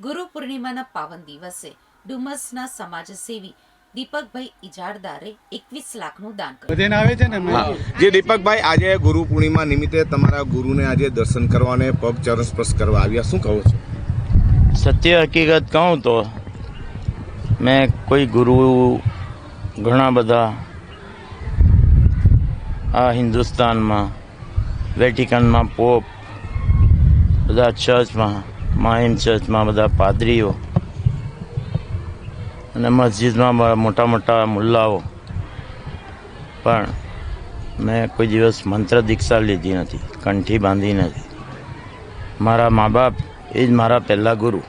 ગુરુ પૂર્ણિમાના પાવન દિવસે ડુમસના સમાજસેવી દીપકભાઈ ઇજારદારે 21 લાખનું દાન કર્યું. જે દીપકભાઈ, આજે ગુરુ પૂર્ણિમા નિમિત્તે તમારા ગુરુને આજે દર્શન કરવા અને પગ ચરણ સ્પર્શ કરવા આવ્યા, શું કહો છો? સત્ય હકીકત કહું તો મેં કોઈ ગુરુ ઘણા બધા આ હિન્દુસ્તાનમાં, વેટિકનમાં પોપ, બધા ચર્ચમાં, માહિમ ચર્ચમાં બધા પાદરીઓ અને મસ્જિદમાં મોટા મોટા મુલ્લાઓ, પણ મેં કોઈ દિવસ મંત્ર દીક્ષા લીધી નથી, કંઠી બાંધી નથી. મારા મા બાપ એ જ મારા પહેલા ગુરુ.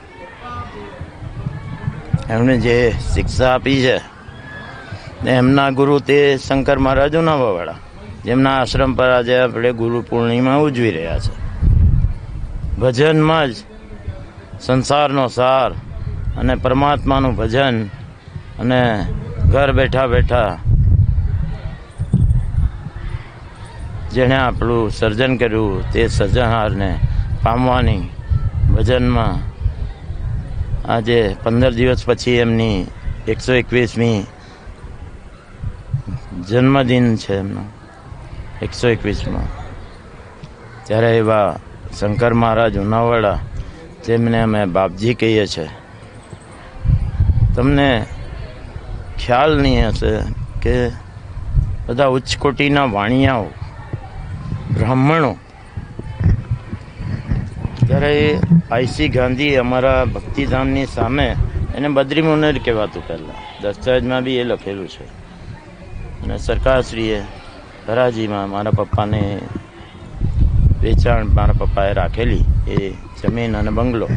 એમણે જે શિક્ષા આપી છે એમના ગુરુ તે શંકર મહારાજ ઉનાવાવાળા, જેમના આશ્રમ પર આજે આપણે ગુરુ પૂર્ણિમા ઉજવી રહ્યા છે. ભજનમાં જ સંસારનો સાર અને પરમાત્માનું ભજન, અને ઘર બેઠા બેઠા જેણે આપણું સર્જન કર્યું તે સર્જનહારને પામવાની ભજનમાં આજે 15 દિવસ પછી એમની 121મી જન્મદિન છે એમનો, 121માં. ત્યારે એવા શંકર મહારાજ ઉનાવાડા, જેમને અમે બાપજી કહીએ છીએ, તમને ખ્યાલ નહીં હશે કે બધા ઉચ્ચ કોટીના વાણિયાઓ, બ્રાહ્મણો, ત્યારે આઈસી ગાંધી અમારા ભક્તિધામની સામે, એને બદ્રી મુનેર કહેવાતું પહેલાં, દસ્તાવેજમાં બી એ લખેલું છે. અને સરકારશ્રીએ હરાજીમાં મારા પપ્પાને વેચાણ, મારા પપ્પાએ રાખેલી એ જમીન અને બંગલો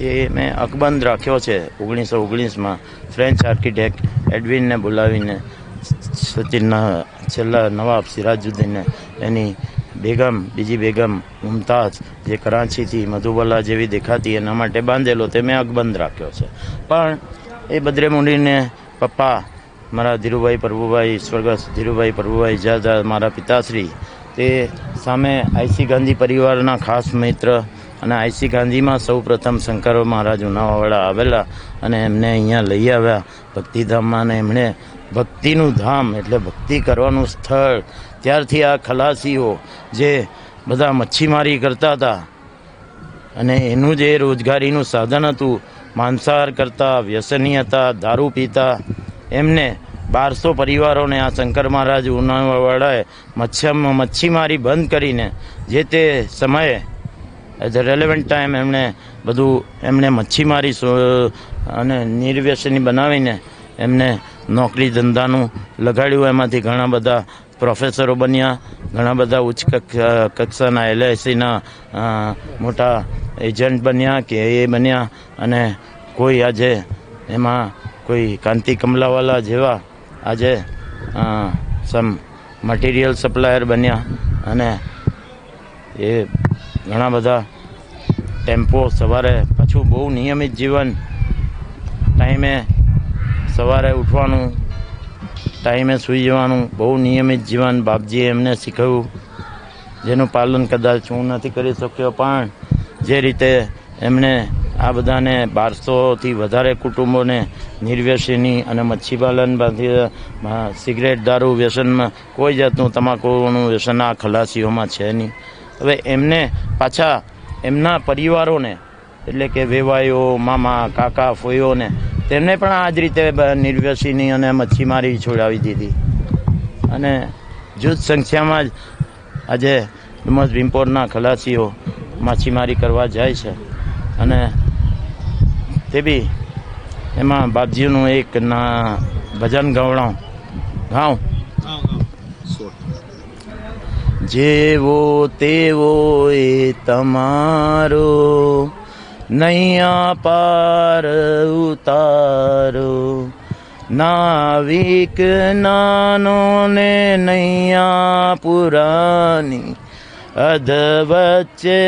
એ મેં અકબંધ રાખ્યો છે. 1919માં ફ્રેન્ચ આર્કિટેક્ટ એડવિનને બોલાવીને સચિનના છેલ્લા નવાબ સિરાજુદ્દીને એની બેગમ, બીજી બેગમ મુમતાઝ, જે કરાંચીથી મધુબલા જેવી દેખાતી, એના માટે બાંધેલો, તે મેં અકબંધ રાખ્યો છે. પણ એ બદ્રે મુનિને પપ્પા મારા ધીરુભાઈ પ્રભુભાઈ, સ્વર્ગસ્થ ધીરુભાઈ પ્રભુભાઈ ઇજારદાર, મારા પિતાશ્રી, તે સામે આઈસી ગાંધી પરિવારના ખાસ મિત્ર, અને આઈસી ગાંધીમાં સૌ પ્રથમ શંકર મહારાજ ઉનાવાવાળા આવેલા અને એમને અહીંયા લઈ આવ્યા ભક્તિધામમાં. અને એમણે ભક્તિનું ધામ એટલે ભક્તિ કરવાનું સ્થળ. ત્યારથી આ ખલાસીઓ જે બધા મચ્છીમારી કરતા હતા અને એનું જે રોજગારીનું સાધન હતું, માંસાહાર કરતા, વ્યસની હતા, દારૂ પીતા, એમને 1200 પરિવારોને આ શંકર મહારાજ ઉનાવાવાળાએ મચ્છીમારી બંધ કરીને જે તે સમયે એઝ અ રેલેવન્ટ ટાઈમ એમણે મચ્છીમારી અને નિર્વ્યસની બનાવીને એમને નોકરી ધંધાનું લગાડ્યું. એમાંથી ઘણા બધા પ્રોફેસરો બન્યા, ઘણા બધા ઉચ્ચ કક્ષાના LICના મોટા એજન્ટ બન્યા કે એ બન્યા, અને કોઈ આજે એમાં કોઈ કાંતિ કમલાવાલા જેવા આજે સમ મટીરિયલ સપ્લાયર બન્યા. અને એ ઘણા બધા ટેમ્પો સવારે, પાછું બહુ નિયમિત જીવન, ટાઈમે સવારે ઉઠવાનું, ટાઈમે સૂઈ જવાનું, બહુ નિયમિત જીવન બાપજીએ એમને શીખવ્યું, જેનું પાલન કદાચ હું નથી કરી શક્યો. પણ જે રીતે એમણે આ બધાને 1200થી વધારે કુટુંબોને નિર્વ્યસની અને મચ્છીપાલન બાંધી, સિગરેટ, દારૂ વ્યસનમાં, કોઈ જાતનું તમાકુનું વ્યસન આ ખલાસીઓમાં છે નહીં. હવે એમને પાછા એમના પરિવારોને, એટલે કે વેવાઈઓ, મામા, કાકા, ફોઈઓને, તેમને પણ આ જ રીતે નિર્વ્યસની અને મચ્છીમારી છોડાવી દીધી. અને જૂથ સંખ્યામાં જ આજે ડુમસ ભીમપોરના ખલાસીઓ માછીમારી કરવા જાય છે. અને તે બી એમાં બાપજીનું એક ભજન ગાઉં. જેવો તેવો એ તમારો, નૈયા પાર ઉતારો, નાવિક નાનો ને નૈયા પુરાની, અધ વચ્ચે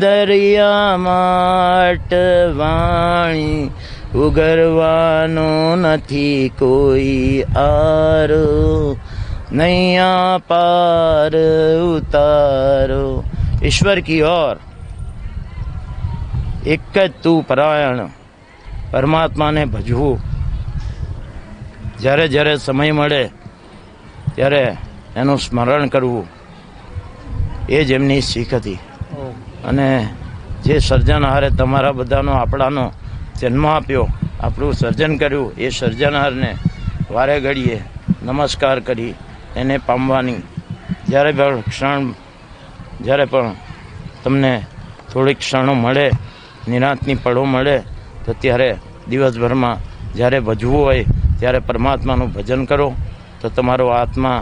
દરિયામાં અટવાણી, ઉગરવાનો નથી કોઈ આરો, नैया पार उतारो। ईश्वर की ओर એક જ તું પરાયણ પરમાત્માને ભજવું. જ્યારે જ્યારે સમય મળે ત્યારે એનું સ્મરણ કરવું, એ જ એમની શીખ હતી. અને જે સર્જનહારે તમારા બધાનો આપણાનો જન્મ આપ્યો, આપણું સર્જન કર્યું, એ સર્જનહારને વારે ઘડીએ નમસ્કાર કરી એને પામવાની જ્યારે પણ તમને થોડીક ક્ષણો મળે, નિરાંતની પળો મળે, તો ત્યારે દિવસભરમાં જ્યારે ભજવું હોય ત્યારે પરમાત્માનું ભજન કરો, તો તમારો આત્મા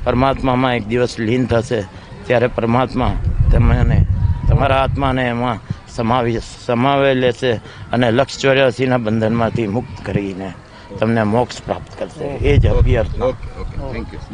પરમાત્મામાં એક દિવસ લીન થશે. ત્યારે પરમાત્મા તમને તમારા આત્માને એમાં સમાવી લેશે અને લક્ષ 84ના બંધનમાંથી મુક્ત કરીને તમને મોક્ષ પ્રાપ્ત કરશે. એ જ અભ્યર્થના. Okay thank you.